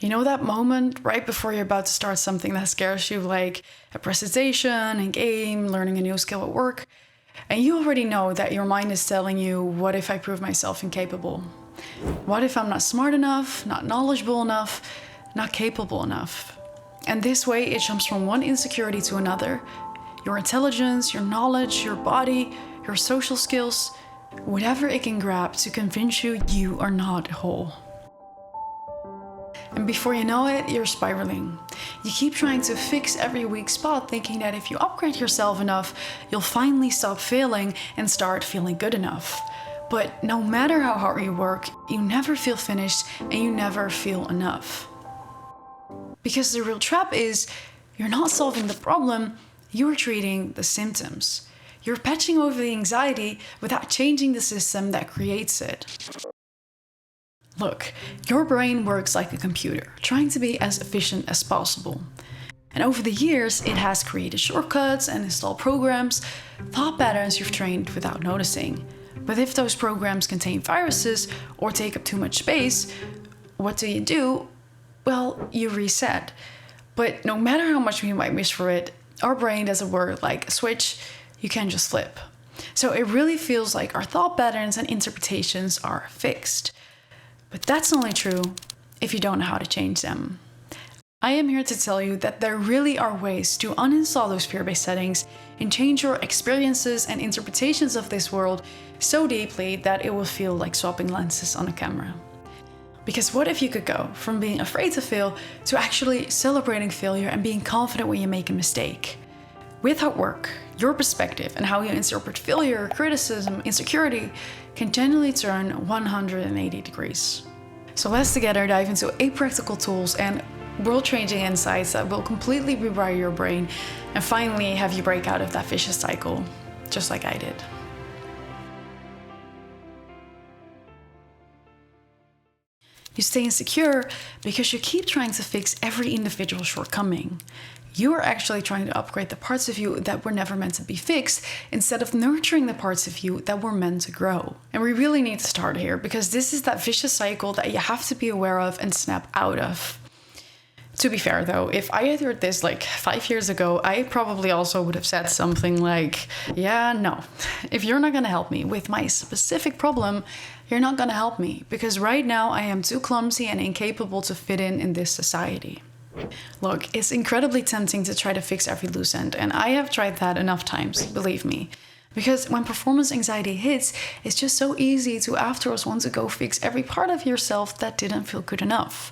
You know that moment right before you're about to start something that scares you, like a presentation, a game, learning a new skill at work, and you already know that your mind is telling you, what if I prove myself incapable? What if I'm not smart enough, not knowledgeable enough, not capable enough? And this way it jumps from one insecurity to another. Your intelligence, your knowledge, your body, your social skills, whatever it can grab to convince you you are not whole. And before you know it, you're spiraling. You keep trying to fix every weak spot, thinking that if you upgrade yourself enough, you'll finally stop failing and start feeling good enough. But no matter how hard you work, you never feel finished and you never feel enough. Because the real trap is, you're not solving the problem, you're treating the symptoms. You're patching over the anxiety without changing the system that creates it. Look, your brain works like a computer, trying to be as efficient as possible. And over the years, it has created shortcuts and installed programs, thought patterns you've trained without noticing. But if those programs contain viruses or take up too much space, what do? Well, you reset. But no matter how much we might wish for it, our brain doesn't work like a switch. You can just flip. So it really feels like our thought patterns and interpretations are fixed. But that's only true if you don't know how to change them. I am here to tell you that there really are ways to uninstall those fear-based settings and change your experiences and interpretations of this world so deeply that it will feel like swapping lenses on a camera. Because what if you could go from being afraid to fail to actually celebrating failure and being confident when you make a mistake? With hard work, your perspective and how you interpret failure, criticism, insecurity can genuinely turn 180 degrees. So let's together dive into 8 practical tools and world-changing insights that will completely rewire your brain and finally have you break out of that vicious cycle, just like I did. You stay insecure because you keep trying to fix every individual shortcoming. You are actually trying to upgrade the parts of you that were never meant to be fixed instead of nurturing the parts of you that were meant to grow. And we really need to start here because this is that vicious cycle that you have to be aware of and snap out of. To be fair though, if I had heard this like 5 years ago, I probably also would have said something like, yeah, no, if you're not gonna help me with my specific problem, you're not gonna help me because right now I am too clumsy and incapable to fit in this society. Look, it's incredibly tempting to try to fix every loose end, and I have tried that enough times, believe me. Because when performance anxiety hits, it's just so easy to afterwards want to go fix every part of yourself that didn't feel good enough.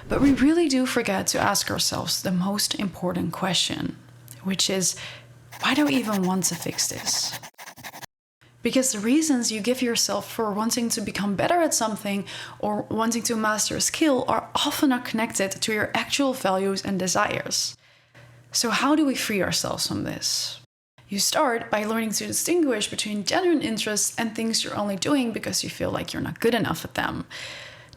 But we really do forget to ask ourselves the most important question, which is, why do I even want to fix this? Because the reasons you give yourself for wanting to become better at something or wanting to master a skill are often not connected to your actual values and desires. So how do we free ourselves from this? You start by learning to distinguish between genuine interests and things you're only doing because you feel like you're not good enough at them.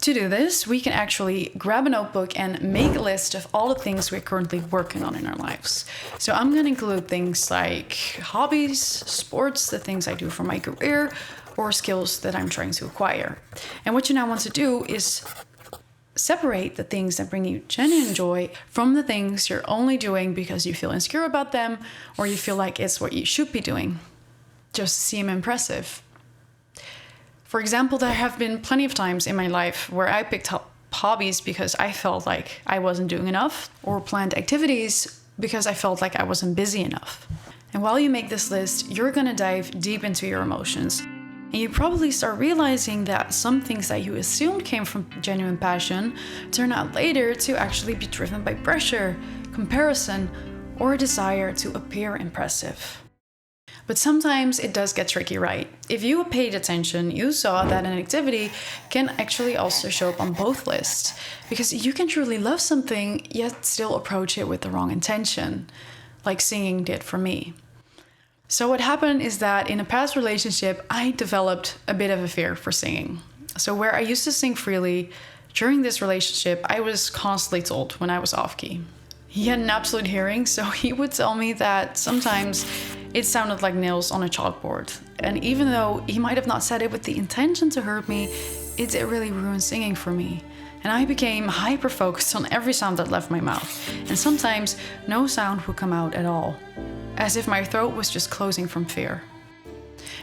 To do this, we can actually grab a notebook and make a list of all the things we're currently working on in our lives. So I'm going to include things like hobbies, sports, the things I do for my career, or skills that I'm trying to acquire. And what you now want to do is separate the things that bring you genuine joy from the things you're only doing because you feel insecure about them or you feel like it's what you should be doing, just to seem impressive. For example, there have been plenty of times in my life where I picked up hobbies because I felt like I wasn't doing enough, or planned activities because I felt like I wasn't busy enough. And while you make this list, you're gonna dive deep into your emotions. And you probably start realizing that some things that you assumed came from genuine passion turn out later to actually be driven by pressure, comparison, or a desire to appear impressive. But sometimes it does get tricky, right? If you paid attention, you saw that an activity can actually also show up on both lists, because you can truly love something yet still approach it with the wrong intention, like singing did for me. So what happened is that in a past relationship, I developed a bit of a fear for singing. So where I used to sing freely, during this relationship, I was constantly told when I was off key. He had an absolute hearing, so he would tell me that sometimes it sounded like nails on a chalkboard. And even though he might have not said it with the intention to hurt me, it did really ruin singing for me. and I became hyper-focused on every sound that left my mouth, and sometimes no sound would come out at all, as if my throat was just closing from fear.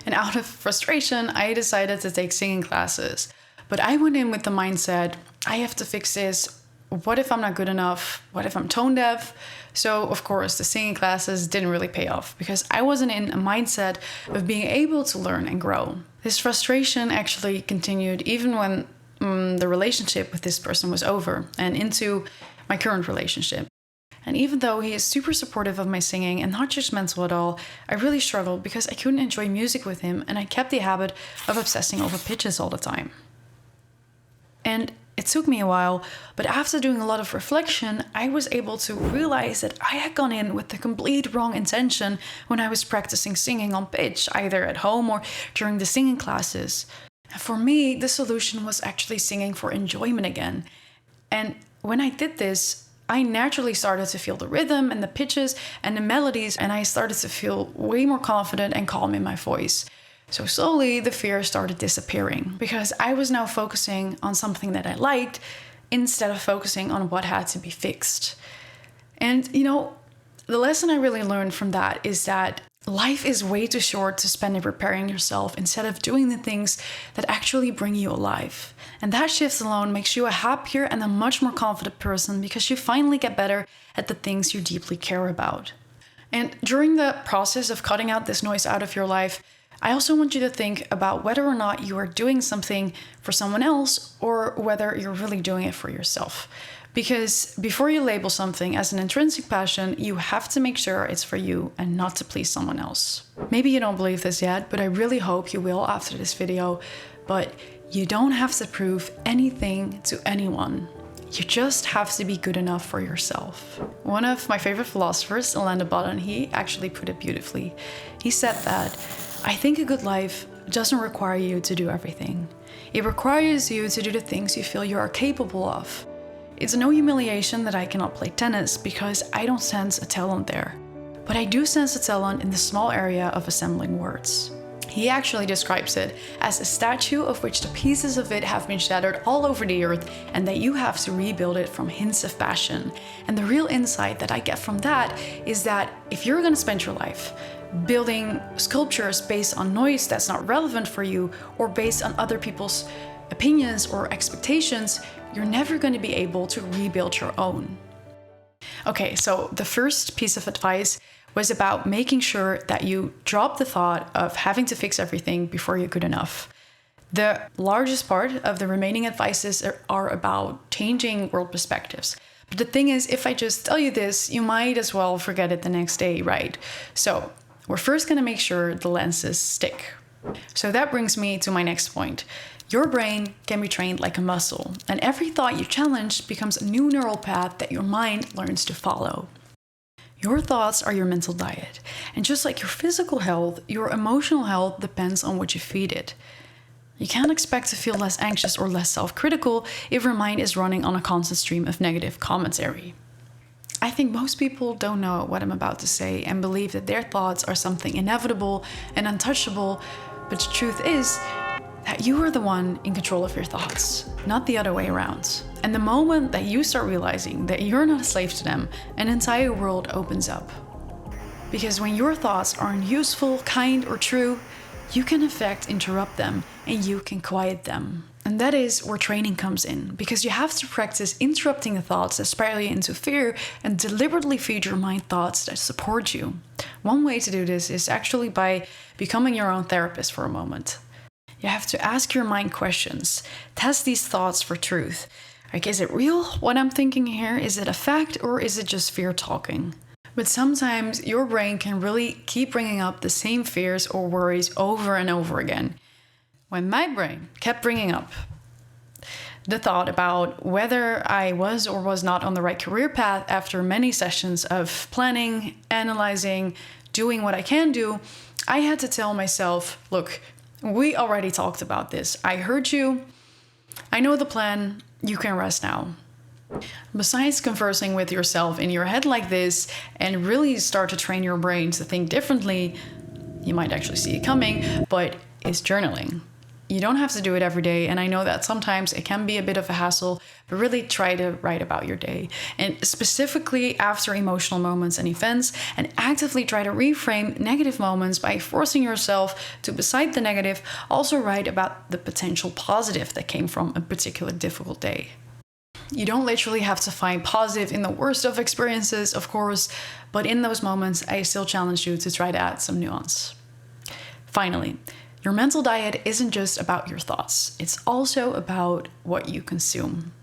And out of frustration, I decided to take singing classes. But I went in with the mindset, I have to fix this. What if I'm not good enough? What if I'm tone deaf? So, of course, the singing classes didn't really pay off because I wasn't in a mindset of being able to learn and grow. This frustration actually continued even when the relationship with this person was over and into my current relationship. And even though he is super supportive of my singing and not judgmental at all, I really struggled because I couldn't enjoy music with him and I kept the habit of obsessing over pitches all the time. And it took me a while, but after doing a lot of reflection, I was able to realize that I had gone in with the complete wrong intention when I was practicing singing on pitch, either at home or during the singing classes. And for me, the solution was actually singing for enjoyment again. And when I did this, I naturally started to feel the rhythm and the pitches and the melodies, and I started to feel way more confident and calm in my voice. So slowly the fear started disappearing because I was now focusing on something that I liked instead of focusing on what had to be fixed. And the lesson I really learned from that is that life is way too short to spend it preparing yourself instead of doing the things that actually bring you alive. And that shift alone makes you a happier and a much more confident person because you finally get better at the things you deeply care about. And during the process of cutting out this noise out of your life, I also want you to think about whether or not you are doing something for someone else or whether you're really doing it for yourself. Because before you label something as an intrinsic passion, you have to make sure it's for you and not to please someone else. Maybe you don't believe this yet, but I really hope you will after this video. But you don't have to prove anything to anyone. You just have to be good enough for yourself. One of my favorite philosophers, Alain de Botton, he actually put it beautifully. He said that, I think a good life doesn't require you to do everything. It requires you to do the things you feel you are capable of. It's no humiliation that I cannot play tennis because I don't sense a talent there. But I do sense a talent in the small area of assembling words. He actually describes it as a statue of which the pieces of it have been shattered all over the earth and that you have to rebuild it from hints of passion. And the real insight that I get from that is that if you're going to spend your life building sculptures based on noise that's not relevant for you or based on other people's opinions or expectations, you're never going to be able to rebuild your own. Okay, so the first piece of advice was about making sure that you drop the thought of having to fix everything before you're good enough. The largest part of the remaining advices are about changing world perspectives. But the thing is, if I just tell you this, you might as well forget it the next day, right? So we're first going to make sure the lenses stick. So that brings me to my next point. Your brain can be trained like a muscle, and every thought you challenge becomes a new neural path that your mind learns to follow. Your thoughts are your mental diet, and just like your physical health, your emotional health depends on what you feed it. You can't expect to feel less anxious or less self-critical if your mind is running on a constant stream of negative commentary. I think most people don't know what I'm about to say and believe that their thoughts are something inevitable and untouchable, but the truth is that you are the one in control of your thoughts, not the other way around. And the moment that you start realizing that you're not a slave to them, an entire world opens up. Because when your thoughts aren't useful, kind, or true, you can in fact interrupt them and you can quiet them. And that is where training comes in, because you have to practice interrupting the thoughts that spiral you into fear and deliberately feed your mind thoughts that support you. One way to do this is actually by becoming your own therapist for a moment. You have to ask your mind questions, test these thoughts for truth. Like, is it real what I'm thinking here? Is it a fact or is it just fear talking? But sometimes your brain can really keep bringing up the same fears or worries over and over again. When my brain kept bringing up the thought about whether I was or was not on the right career path after many sessions of planning, analyzing, doing what I can do, I had to tell myself, look, we already talked about this. I heard you. I know the plan. You can rest now. Besides conversing with yourself in your head like this and really start to train your brain to think differently, you might actually see it coming, but it's journaling. You don't have to do it every day, and I know that sometimes it can be a bit of a hassle, but really try to write about your day. And specifically after emotional moments and events, and actively try to reframe negative moments by forcing yourself to, beside the negative, also write about the potential positive that came from a particular difficult day. You don't literally have to find positive in the worst of experiences, of course, but in those moments, I still challenge you to try to add some nuance. Finally, your mental diet isn't just about your thoughts. It's also about what you consume.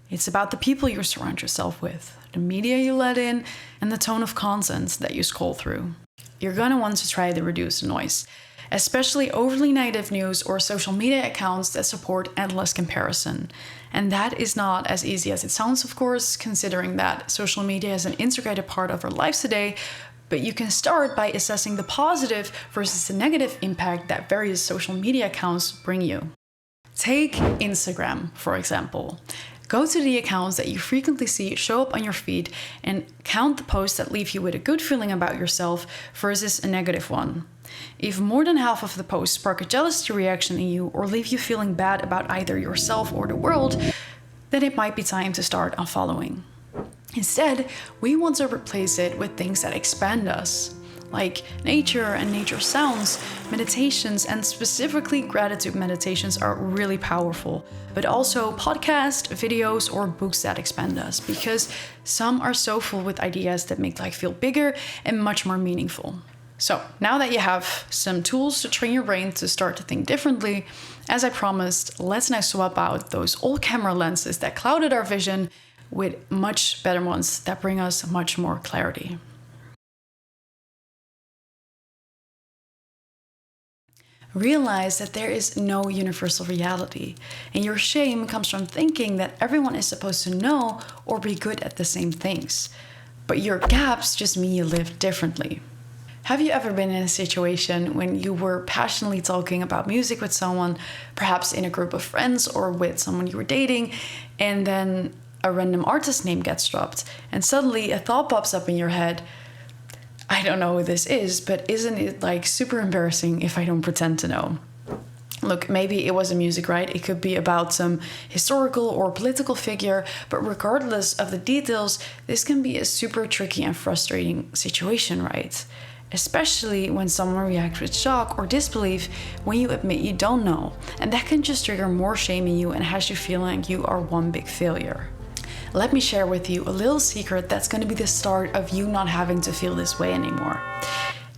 It's about the people you surround yourself with, the media you let in, and the tone of content that you scroll through. You're gonna want to try to reduce the noise, especially overly negative news or social media accounts that support endless comparison. And that is not as easy as it sounds, of course, considering that social media is an integrated part of our lives today. But you can start by assessing the positive versus the negative impact that various social media accounts bring you. Take Instagram, for example. Go to the accounts that you frequently see show up on your feed and count the posts that leave you with a good feeling about yourself versus a negative one. If more than half of the posts spark a jealousy reaction in you or leave you feeling bad about either yourself or the world, then it might be time to start unfollowing. Instead, we want to replace it with things that expand us, like nature and nature sounds. Meditations, and specifically gratitude meditations, are really powerful, but also podcasts, videos, or books that expand us, because some are so full with ideas that make life feel bigger and much more meaningful. So now that you have some tools to train your brain to start to think differently, as I promised, let's now swap out those old camera lenses that clouded our vision with much better ones that bring us much more clarity. Realize that there is no universal reality, and your shame comes from thinking that everyone is supposed to know or be good at the same things. But your gaps just mean you live differently. Have you ever been in a situation when you were passionately talking about music with someone, perhaps in a group of friends or with someone you were dating, and then a random artist name gets dropped, and suddenly a thought pops up in your head? I don't know who this is, but isn't it like super embarrassing if I don't pretend to know? Look, maybe it was a music, right? It could be about some historical or political figure, but regardless of the details, this can be a super tricky and frustrating situation, right? Especially when someone reacts with shock or disbelief when you admit you don't know, and that can just trigger more shame in you and has you feeling like you are one big failure. Let me share with you a little secret that's going to be the start of you not having to feel this way anymore.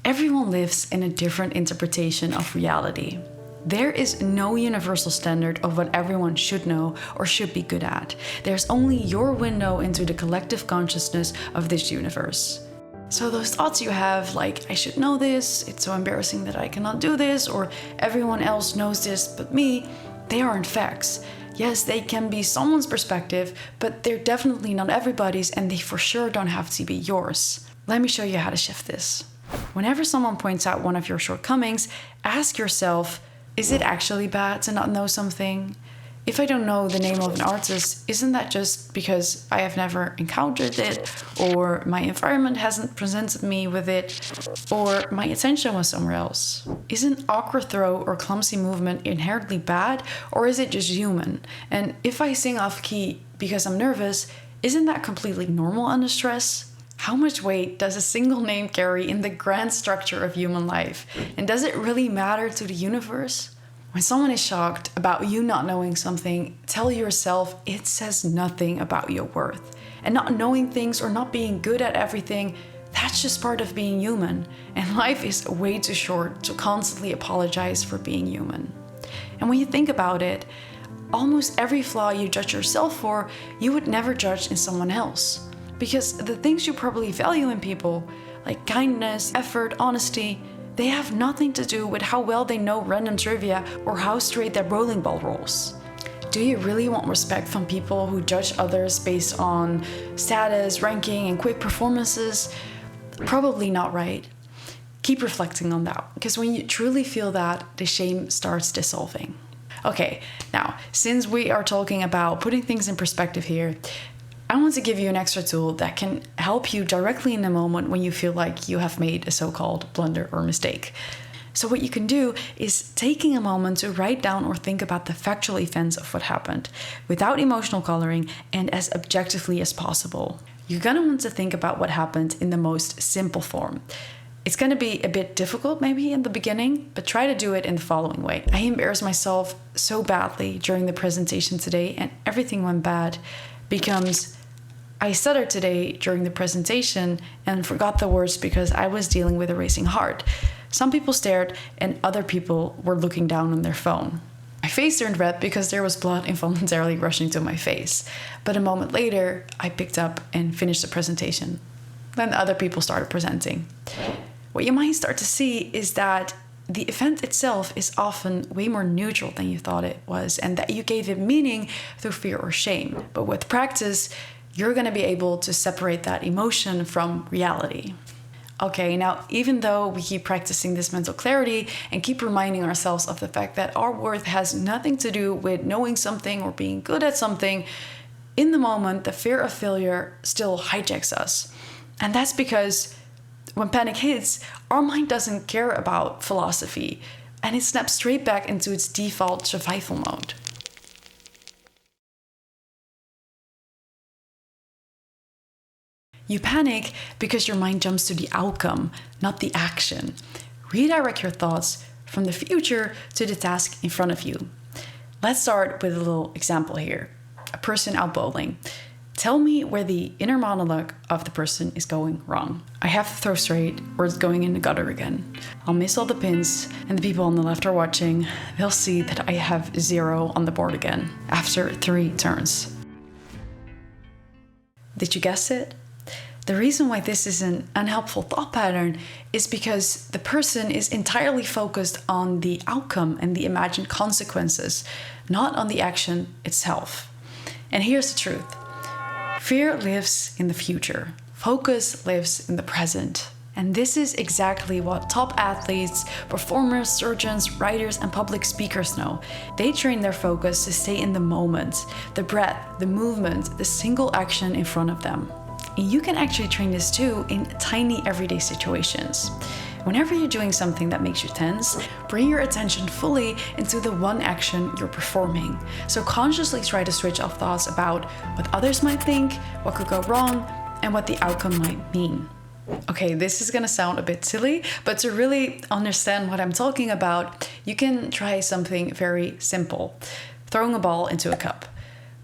Everyone lives in a different interpretation of reality. There is no universal standard of what everyone should know or should be good at. There's only your window into the collective consciousness of this universe. So those thoughts you have, like, I should know this, it's so embarrassing that I cannot do this, or everyone else knows this but me, they aren't facts. Yes, they can be someone's perspective, but they're definitely not everybody's, and they for sure don't have to be yours. Let me show you how to shift this. Whenever someone points out one of your shortcomings, ask yourself, is it actually bad to not know something? If I don't know the name of an artist, isn't that just because I have never encountered it, or my environment hasn't presented me with it, or my attention was somewhere else? Isn't awkward throw or clumsy movement inherently bad, or is it just human? And if I sing off key because I'm nervous, isn't that completely normal under stress? How much weight does a single name carry in the grand structure of human life? And does it really matter to the universe? When someone is shocked about you not knowing something, tell yourself it says nothing about your worth. And not knowing things or not being good at everything, that's just part of being human. And life is way too short to constantly apologize for being human. And when you think about it, almost every flaw you judge yourself for, you would never judge in someone else. Because the things you probably value in people, like kindness, effort, honesty, they have nothing to do with how well they know random trivia or how straight their bowling ball rolls. Do you really want respect from people who judge others based on status, ranking, and quick performances? Probably not, right? Keep reflecting on that, because when you truly feel that, the shame starts dissolving. Okay, now, since we are talking about putting things in perspective here, I want to give you an extra tool that can help you directly in the moment when you feel like you have made a so-called blunder or mistake. So what you can do is taking a moment to write down or think about the factual events of what happened without emotional coloring and as objectively as possible. You're going to want to think about what happened in the most simple form. It's going to be a bit difficult maybe in the beginning, but try to do it in the following way. I embarrassed myself so badly during the presentation today and everything went bad because I stuttered today during the presentation and forgot the words because I was dealing with a racing heart. Some people stared and other people were looking down on their phone. My face turned red because there was blood involuntarily rushing to my face. But a moment later, I picked up and finished the presentation. Then other people started presenting. What you might start to see is that the event itself is often way more neutral than you thought it was, and that you gave it meaning through fear or shame. But with practice, you're going to be able to separate that emotion from reality. Okay, now even though we keep practicing this mental clarity and keep reminding ourselves of the fact that our worth has nothing to do with knowing something or being good at something, in the moment, the fear of failure still hijacks us. And that's because when panic hits, our mind doesn't care about philosophy and it snaps straight back into its default survival mode. You panic because your mind jumps to the outcome, not the action. Redirect your thoughts from the future to the task in front of you. Let's start with a little example here. A person out bowling. Tell me where the inner monologue of the person is going wrong. I have to throw straight or it's going in the gutter again. I'll miss all the pins and the people on the left are watching. They'll see that I have 0 on the board again after 3 turns. Did you guess it? The reason why this is an unhelpful thought pattern is because the person is entirely focused on the outcome and the imagined consequences, not on the action itself. And here's the truth. Fear lives in the future. Focus lives in the present. And this is exactly what top athletes, performers, surgeons, writers, and public speakers know. They train their focus to stay in the moment, the breath, the movement, the single action in front of them. And you can actually train this too in tiny everyday situations. Whenever you're doing something that makes you tense, bring your attention fully into the one action you're performing. So consciously try to switch off thoughts about what others might think, what could go wrong, and what the outcome might mean. Okay, this is gonna sound a bit silly, but to really understand what I'm talking about, you can try something very simple. Throwing a ball into a cup.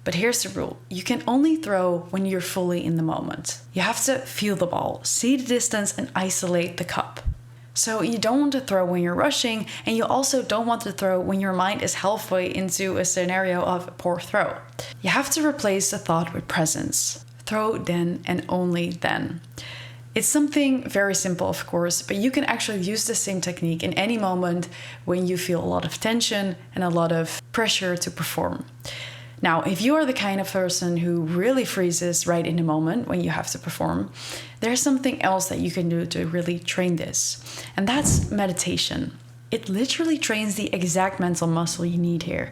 But here's the rule. You can only throw when you're fully in the moment. You have to feel the ball, see the distance, and isolate the cup. So you don't want to throw when you're rushing, and you also don't want to throw when your mind is halfway into a scenario of a poor throw. You have to replace the thought with presence. Throw then and only then. It's something very simple, of course, but you can actually use the same technique in any moment when you feel a lot of tension and a lot of pressure to perform. Now, if you are the kind of person who really freezes right in the moment when you have to perform, there's something else that you can do to really train this, and that's meditation. It literally trains the exact mental muscle you need here,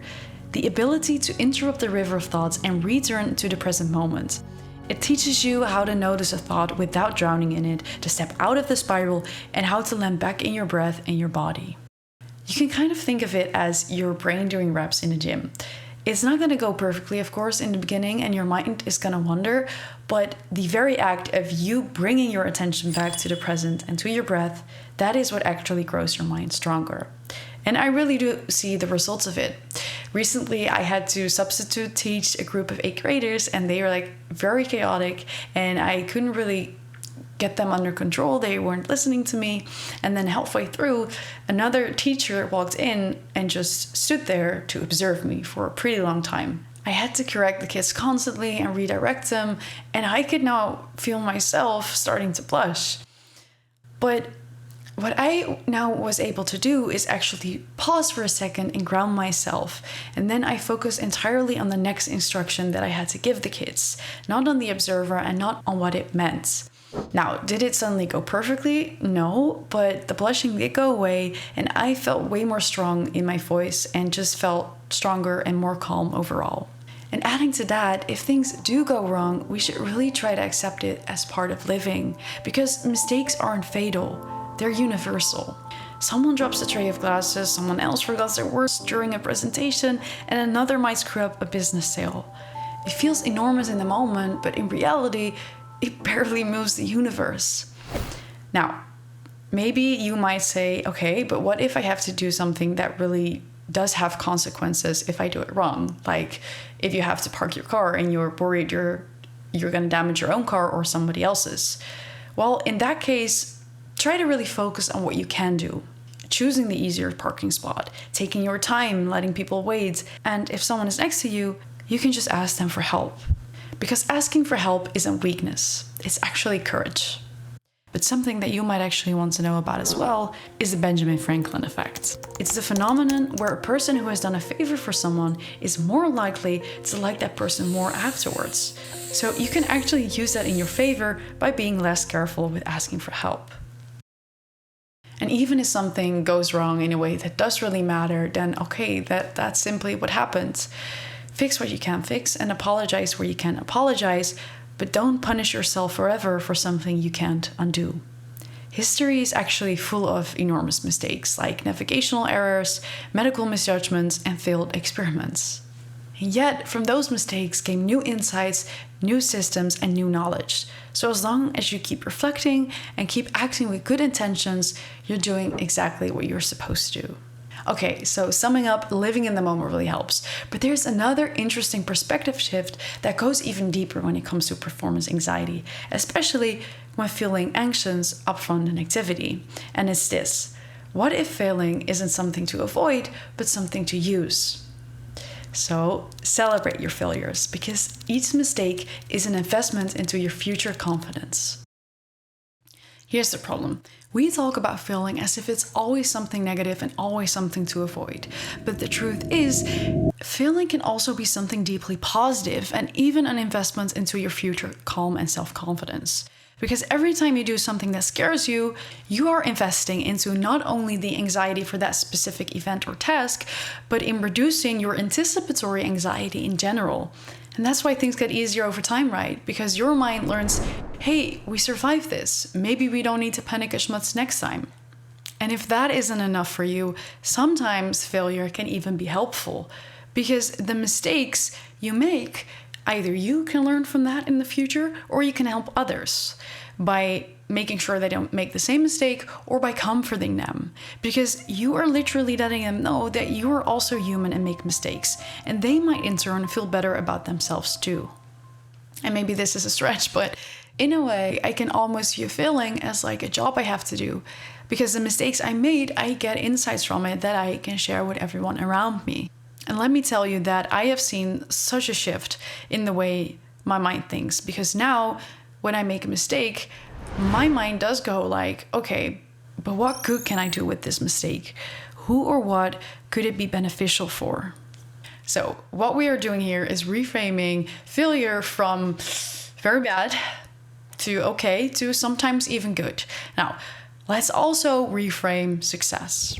the ability to interrupt the river of thoughts and return to the present moment. It teaches you how to notice a thought without drowning in it, to step out of the spiral, and how to land back in your breath and your body. You can kind of think of it as your brain doing reps in the gym. It's not going to go perfectly, of course, in the beginning, and your mind is going to wander, but the very act of you bringing your attention back to the present and to your breath, that is what actually grows your mind stronger. And I really do see the results of it. Recently, I had to substitute teach a group of 8th graders, and they were very chaotic, and I couldn't really get them under control. They weren't listening to me. And then halfway through, another teacher walked in and just stood there to observe me for a pretty long time. I had to correct the kids constantly and redirect them, and I could now feel myself starting to blush. But what I now was able to do is actually pause for a second and ground myself. And then I focus entirely on the next instruction that I had to give the kids, not on the observer and not on what it meant. Now, did it suddenly go perfectly? No, but the blushing did go away and I felt way more strong in my voice and just felt stronger and more calm overall. And adding to that, if things do go wrong, we should really try to accept it as part of living, because mistakes aren't fatal, they're universal. Someone drops a tray of glasses, someone else forgets their words during a presentation, and another might screw up a business sale. It feels enormous in the moment, but in reality, it barely moves the universe. Now, maybe you might say, okay, but what if I have to do something that really does have consequences if I do it wrong? Like if you have to park your car and you're worried you're going to damage your own car or somebody else's. Well, in that case, try to really focus on what you can do. Choosing the easier parking spot, taking your time, letting people wait, and if someone is next to you, you can just ask them for help. Because asking for help isn't weakness, it's actually courage. But something that you might actually want to know about as well is the Benjamin Franklin effect. It's the phenomenon where a person who has done a favor for someone is more likely to like that person more afterwards. So you can actually use that in your favor by being less careful with asking for help. And even if something goes wrong in a way that does really matter, then okay, that's simply what happens. Fix what you can fix and apologize where you can apologize, but don't punish yourself forever for something you can't undo. History is actually full of enormous mistakes, like navigational errors, medical misjudgments, and failed experiments. And yet, from those mistakes came new insights, new systems, and new knowledge. So as long as you keep reflecting and keep acting with good intentions, you're doing exactly what you're supposed to do. Okay, so summing up, living in the moment really helps. But there's another interesting perspective shift that goes even deeper when it comes to performance anxiety, especially when feeling anxious upfront an activity. And it's this: what if failing isn't something to avoid, but something to use? So celebrate your failures, because each mistake is an investment into your future confidence. Here's the problem. We talk about failing as if it's always something negative and always something to avoid. But the truth is, failing can also be something deeply positive and even an investment into your future calm and self-confidence. Because every time you do something that scares you, you are investing into not only the anxiety for that specific event or task, but in reducing your anticipatory anxiety in general. And that's why things get easier over time, right? Because your mind learns, hey, we survived this. Maybe we don't need to panic as much next time. And if that isn't enough for you, sometimes failure can even be helpful. Because the mistakes you make, either you can learn from that in the future, or you can help others by making sure they don't make the same mistake, or by comforting them. Because you are literally letting them know that you are also human and make mistakes, and they might in turn feel better about themselves too. And maybe this is a stretch, but in a way, I can almost view failing as like a job I have to do. Because the mistakes I made, I get insights from it that I can share with everyone around me. And let me tell you that I have seen such a shift in the way my mind thinks. Because now, when I make a mistake, my mind does go like, okay, but what good can I do with this mistake? Who or what could it be beneficial for? So what we are doing here is reframing failure from very bad to okay to sometimes even good. Now, let's also reframe success.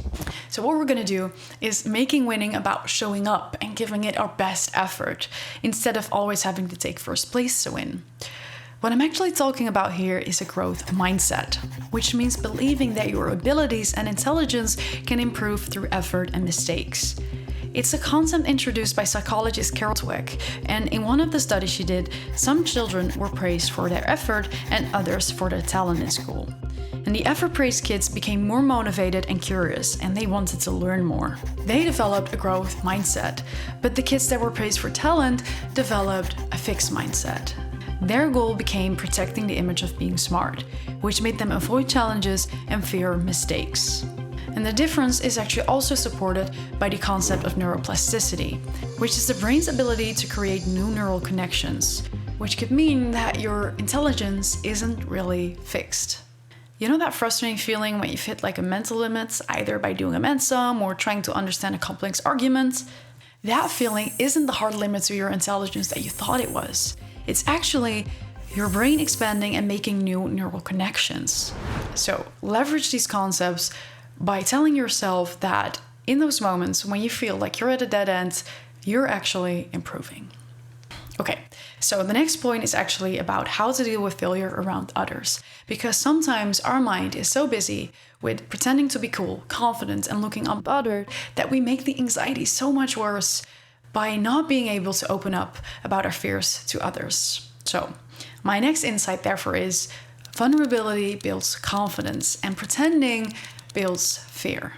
So what we're going to do is making winning about showing up and giving it our best effort instead of always having to take first place to win. What I'm actually talking about here is a growth mindset, which means believing that your abilities and intelligence can improve through effort and mistakes. It's a concept introduced by psychologist Carol Dweck, and in one of the studies she did, some children were praised for their effort and others for their talent in school. And the effort-praised kids became more motivated and curious, and they wanted to learn more. They developed a growth mindset, but the kids that were praised for talent developed a fixed mindset. Their goal became protecting the image of being smart, which made them avoid challenges and fear mistakes. And the difference is actually also supported by the concept of neuroplasticity, which is the brain's ability to create new neural connections, which could mean that your intelligence isn't really fixed. You know that frustrating feeling when you've hit like a mental limit, either by doing a mensum or trying to understand a complex argument? That feeling isn't the hard limit to your intelligence that you thought it was. It's actually your brain expanding and making new neural connections. So leverage these concepts by telling yourself that in those moments when you feel like you're at a dead end, you're actually improving. Okay, so the next point is actually about how to deal with failure around others. Because sometimes our mind is so busy with pretending to be cool, confident, and looking unbothered that we make the anxiety so much worse by not being able to open up about our fears to others. So, my next insight, therefore, is vulnerability builds confidence and pretending builds fear.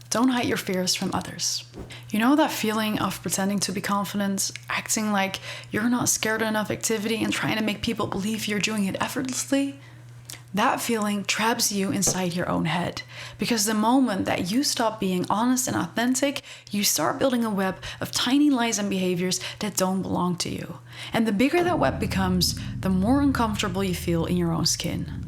Don't hide your fears from others. You know that feeling of pretending to be confident, acting like you're not scared enough activity and trying to make people believe you're doing it effortlessly? That feeling traps you inside your own head, because the moment that you stop being honest and authentic, you start building a web of tiny lies and behaviors that don't belong to you. And the bigger that web becomes, the more uncomfortable you feel in your own skin.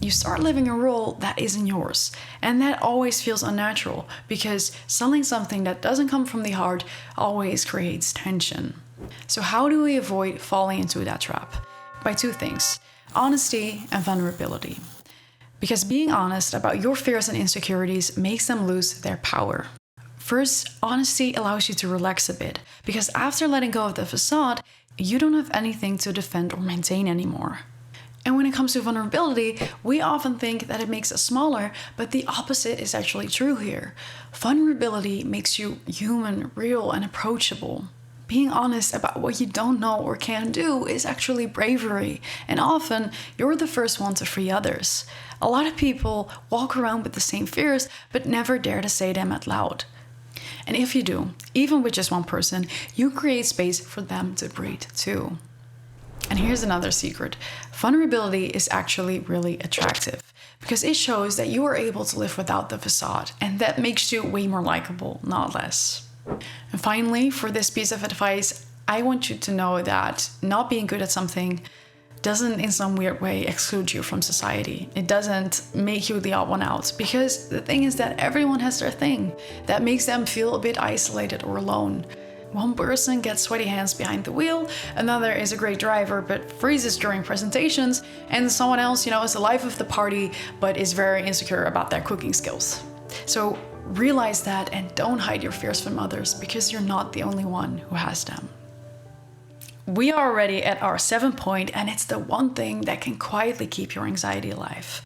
You start living a role that isn't yours, and that always feels unnatural, because selling something that doesn't come from the heart always creates tension. So how do we avoid falling into that trap? By two things: honesty and vulnerability. Because being honest about your fears and insecurities makes them lose their power. First, honesty allows you to relax a bit, because after letting go of the facade, you don't have anything to defend or maintain anymore. And when it comes to vulnerability, we often think that it makes us smaller, but the opposite is actually true here. Vulnerability makes you human, real, and approachable. Being honest about what you don't know or can't do is actually bravery, and often you're the first one to free others. A lot of people walk around with the same fears, but never dare to say them out loud. And if you do, even with just one person, you create space for them to breathe too. And here's another secret. Vulnerability is actually really attractive because it shows that you are able to live without the facade, and that makes you way more likable, not less. And finally, for this piece of advice, I want you to know that not being good at something doesn't in some weird way exclude you from society. It doesn't make you the odd one out, because the thing is that everyone has their thing that makes them feel a bit isolated or alone. One person gets sweaty hands behind the wheel, another is a great driver but freezes during presentations, and someone else, is the life of the party but is very insecure about their cooking skills. So realize that and don't hide your fears from others, because you're not the only one who has them. We are already at our 7th point, and it's the one thing that can quietly keep your anxiety alive.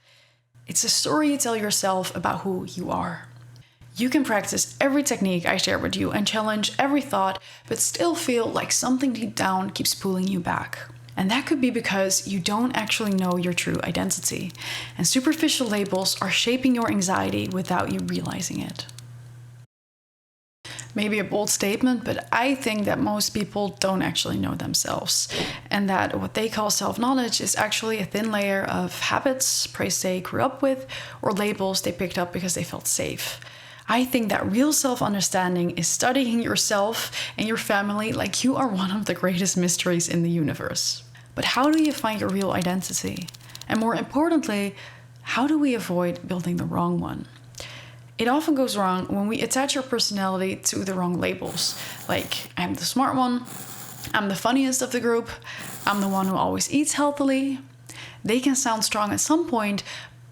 It's a story you tell yourself about who you are. You can practice every technique I share with you and challenge every thought, but still feel like something deep down keeps pulling you back. And that could be because you don't actually know your true identity, and superficial labels are shaping your anxiety without you realizing it. Maybe a bold statement, but I think that most people don't actually know themselves, and that what they call self-knowledge is actually a thin layer of habits, praise they grew up with, or labels they picked up because they felt safe. I think that real self-understanding is studying yourself and your family like you are one of the greatest mysteries in the universe. But how do you find your real identity? And more importantly, how do we avoid building the wrong one? It often goes wrong when we attach our personality to the wrong labels. Like, I'm the smart one, I'm the funniest of the group, I'm the one who always eats healthily. They can sound strong at some point,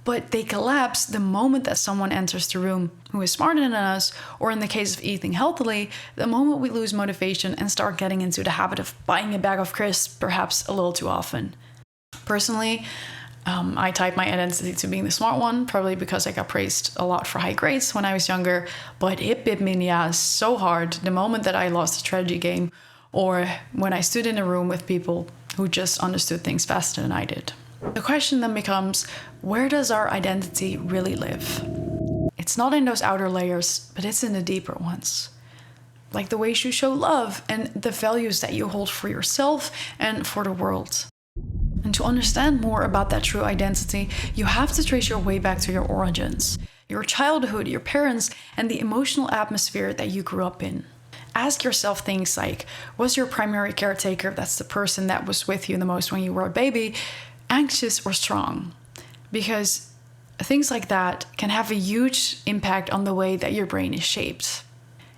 but they collapse the moment that someone enters the room who is smarter than us, or in the case of eating healthily, the moment we lose motivation and start getting into the habit of buying a bag of crisps perhaps a little too often. Personally, I tied my identity to being the smart one, probably because I got praised a lot for high grades when I was younger, but it bit me in the ass so hard the moment that I lost a strategy game, or when I stood in a room with people who just understood things faster than I did. The question then becomes, where does our identity really live? It's not in those outer layers, but it's in the deeper ones. Like the ways you show love and the values that you hold for yourself and for the world. And to understand more about that true identity, you have to trace your way back to your origins, your childhood, your parents, and the emotional atmosphere that you grew up in. Ask yourself things like, was your primary caretaker, that's the person that was with you the most when you were a baby, anxious or strong? Because things like that can have a huge impact on the way that your brain is shaped.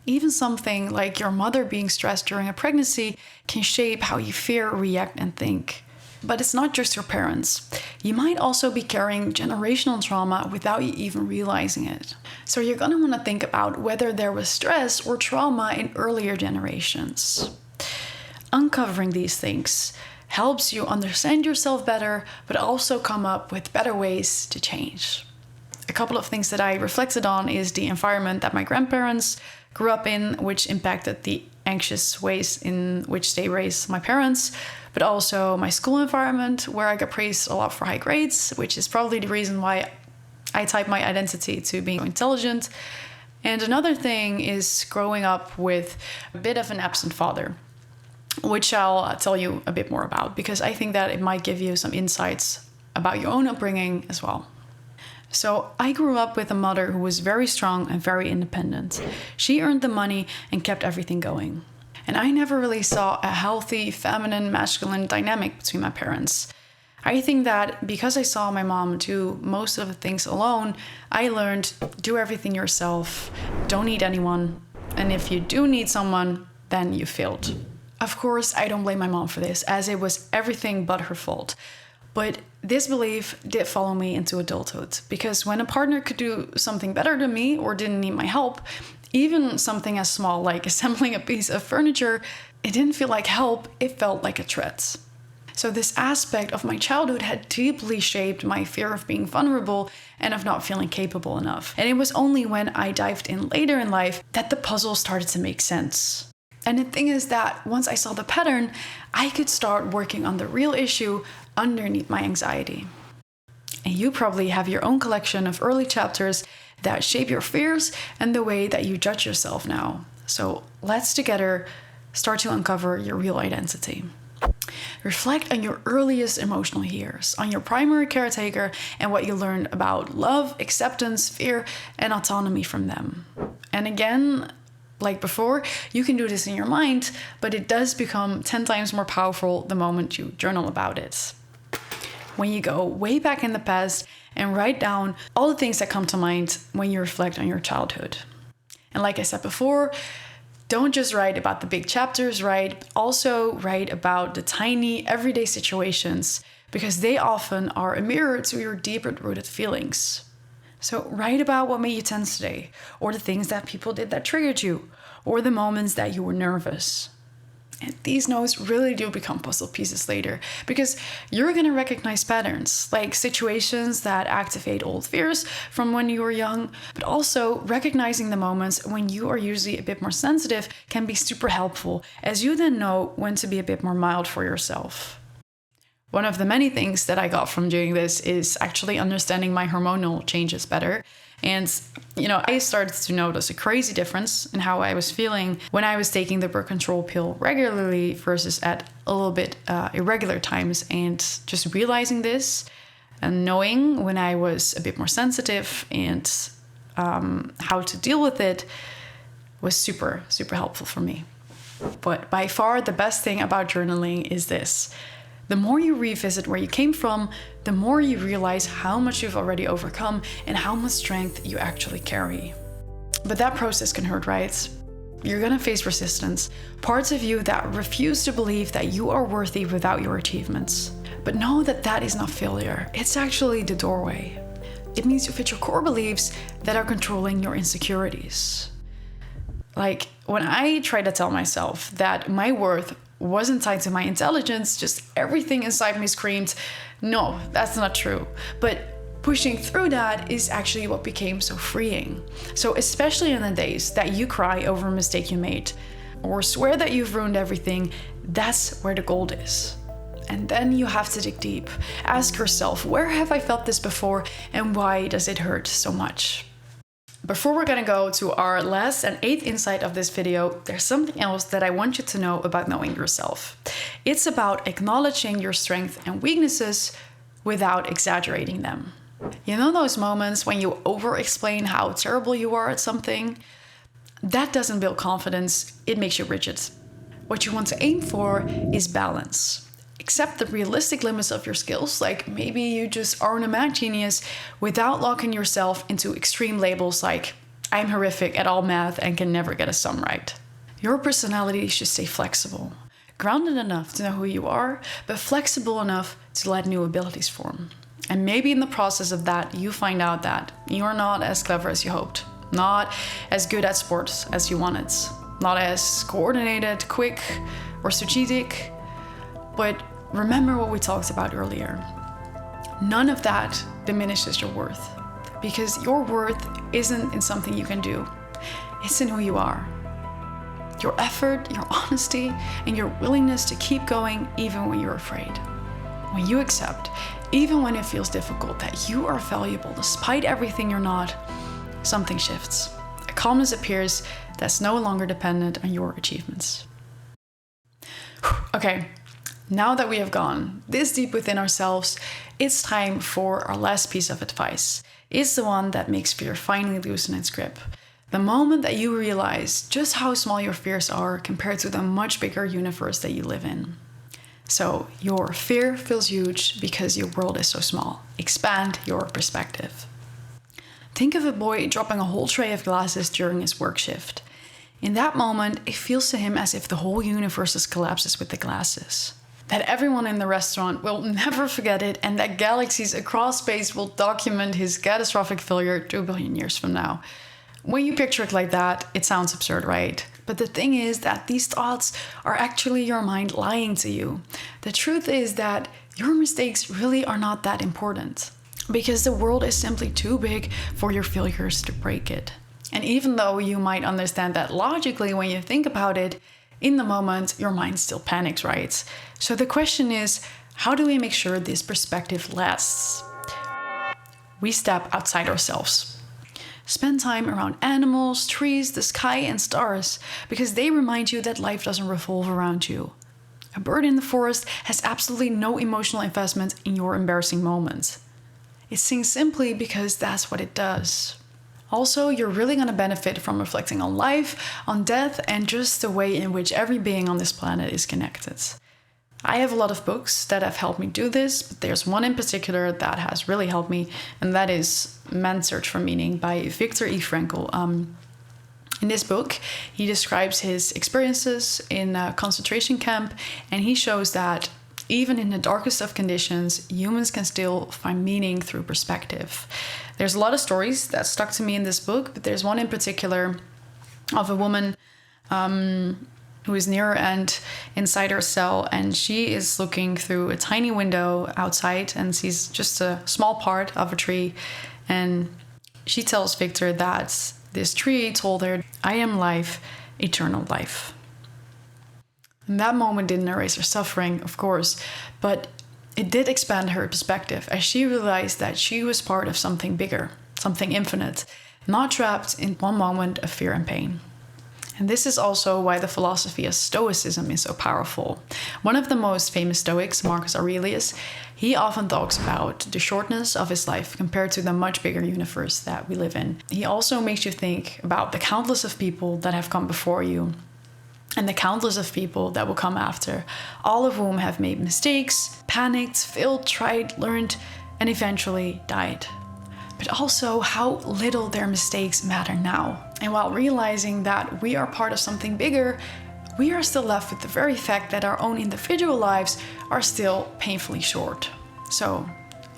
Even something like your mother being stressed during a pregnancy can shape how you fear, react, and think. But it's not just your parents. You might also be carrying generational trauma without you even realizing it. So you're going to want to think about whether there was stress or trauma in earlier generations. Uncovering these things helps you understand yourself better, but also come up with better ways to change. A couple of things that I reflected on is the environment that my grandparents grew up in, which impacted the anxious ways in which they raised my parents, but also my school environment, where I got praised a lot for high grades, which is probably the reason why I type my identity to being intelligent. And another thing is growing up with a bit of an absent father, which I'll tell you a bit more about, because I think that it might give you some insights about your own upbringing as well. So I grew up with a mother who was very strong and very independent. She earned the money and kept everything going. And I never really saw a healthy, feminine, masculine dynamic between my parents. I think that because I saw my mom do most of the things alone, I learned do everything yourself, don't need anyone, and if you do need someone, then you failed. Of course, I don't blame my mom for this, as it was everything but her fault. But this belief did follow me into adulthood, because when a partner could do something better than me or didn't need my help, even something as small like assembling a piece of furniture, it didn't feel like help, it felt like a threat. So this aspect of my childhood had deeply shaped my fear of being vulnerable and of not feeling capable enough. And it was only when I dived in later in life that the puzzle started to make sense. And the thing is that once I saw the pattern, I could start working on the real issue underneath my anxiety. And you probably have your own collection of early chapters that shape your fears and the way that you judge yourself now. So let's together start to uncover your real identity. Reflect on your earliest emotional years, on your primary caretaker and what you learned about love, acceptance, fear, and autonomy from them. And again, like before, you can do this in your mind, but it does become 10 times more powerful the moment you journal about it. When you go way back in the past and write down all the things that come to mind when you reflect on your childhood. And like I said before, don't just write about the big chapters, right? Also write about the tiny everyday situations, because they often are a mirror to your deeper rooted feelings. So write about what made you tense today, or the things that people did that triggered you, or the moments that you were nervous. And these notes really do become puzzle pieces later, because you're going to recognize patterns, like situations that activate old fears from when you were young, but also recognizing the moments when you are usually a bit more sensitive can be super helpful, as you then know when to be a bit more mild for yourself. One of the many things that I got from doing this is actually understanding my hormonal changes better. And, I started to notice a crazy difference in how I was feeling when I was taking the birth control pill regularly versus at a little bit irregular times. And just realizing this and knowing when I was a bit more sensitive and how to deal with it was super, super helpful for me. But by far the best thing about journaling is this. The more you revisit where you came from, the more you realize how much you've already overcome and how much strength you actually carry. But that process can hurt, right? You're gonna face resistance, parts of you that refuse to believe that you are worthy without your achievements. But know that that is not failure, it's actually the doorway. It means you fit your core beliefs that are controlling your insecurities. Like when I try to tell myself that my worth wasn't tied to my intelligence, just everything inside me screamed, no, that's not true. But pushing through that is actually what became so freeing. So especially in the days that you cry over a mistake you made or swear that you've ruined everything, that's where the gold is. And then you have to dig deep. Ask yourself, where have I felt this before and why does it hurt so much? Before we're gonna go to our last and 8th insight of this video, there's something else that I want you to know about knowing yourself. It's about acknowledging your strengths and weaknesses without exaggerating them. You know those moments when you over-explain how terrible you are at something? That doesn't build confidence, it makes you rigid. What you want to aim for is balance. Accept the realistic limits of your skills, like maybe you just aren't a math genius, without locking yourself into extreme labels like, I'm horrific at all math and can never get a sum right. Your personality should stay flexible, grounded enough to know who you are, but flexible enough to let new abilities form. And maybe in the process of that, you find out that you're not as clever as you hoped, not as good at sports as you wanted, not as coordinated, quick, or strategic. But remember what we talked about earlier. None of that diminishes your worth, because your worth isn't in something you can do. It's in who you are. Your effort, your honesty, and your willingness to keep going even when you're afraid. When you accept, even when it feels difficult, that you are valuable despite everything you're not, something shifts. A calmness appears that's no longer dependent on your achievements. Okay, now that we have gone this deep within ourselves, it's time for our last piece of advice. It's the one that makes fear finally loosen its grip. The moment that you realize just how small your fears are compared to the much bigger universe that you live in. So your fear feels huge because your world is so small. Expand your perspective. Think of a boy dropping a whole tray of glasses during his work shift. In that moment, it feels to him as if the whole universe collapses with the glasses. That everyone in the restaurant will never forget it, and that galaxies across space will document his catastrophic failure 2 billion years from now. When you picture it like that, it sounds absurd, right? But the thing is that these thoughts are actually your mind lying to you. The truth is that your mistakes really are not that important, because the world is simply too big for your failures to break it. And even though you might understand that logically when you think about it, in the moment your mind still panics, right? So the question is, how do we make sure this perspective lasts? We step outside ourselves. Spend time around animals, trees, the sky, and stars, because they remind you that life doesn't revolve around you. A bird in the forest has absolutely no emotional investment in your embarrassing moment. It sings simply because that's what it does. Also, you're really going to benefit from reflecting on life, on death, and just the way in which every being on this planet is connected. I have a lot of books that have helped me do this, but there's one in particular that has really helped me, and that is Man's Search for Meaning by Viktor E. Frankl. In this book, he describes his experiences in a concentration camp, and he shows that even in the darkest of conditions, humans can still find meaning through perspective. There's a lot of stories that stuck to me in this book, but there's one in particular of a woman who is near her end inside her cell, and she is looking through a tiny window outside and sees just a small part of a tree. And she tells Victor that this tree told her, "I am life, eternal life." And that moment didn't erase her suffering, of course, but it did expand her perspective as she realized that she was part of something bigger, something infinite, not trapped in one moment of fear and pain. And this is also why the philosophy of Stoicism is so powerful. One of the most famous Stoics, Marcus Aurelius, he often talks about the shortness of his life compared to the much bigger universe that we live in. He also makes you think about the countless of people that have come before you and the countless of people that will come after, all of whom have made mistakes, panicked, failed, tried, learned, and eventually died. But also how little their mistakes matter now. And while realizing that we are part of something bigger, we are still left with the very fact that our own individual lives are still painfully short. So,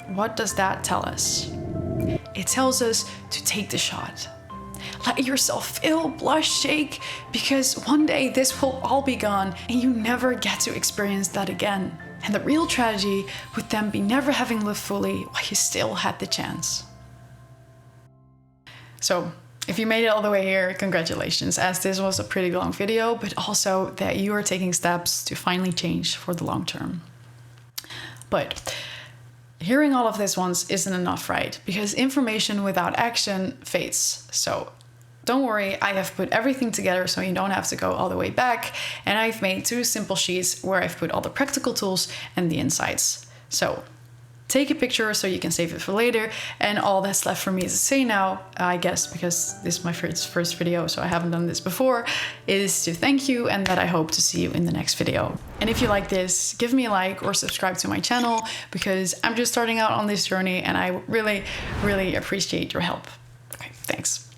what does that tell us? It tells us to take the shot. Let yourself feel, blush, shake, because one day this will all be gone and you never get to experience that again. And the real tragedy would then be never having lived fully while you still had the chance. So, if you made it all the way here, congratulations, as this was a pretty long video, but also that you are taking steps to finally change for the long term. But hearing all of this once isn't enough, right? Because information without action fades. So don't worry, I have put everything together so you don't have to go all the way back. And I've made 2 simple sheets where I've put all the practical tools and the insights. So take a picture so you can save it for later. And all that's left for me to say now, I guess, because this is my first video, so I haven't done this before, is to thank you and that I hope to see you in the next video. And if you like this, give me a like or subscribe to my channel, because I'm just starting out on this journey and I really, really appreciate your help. Okay, thanks.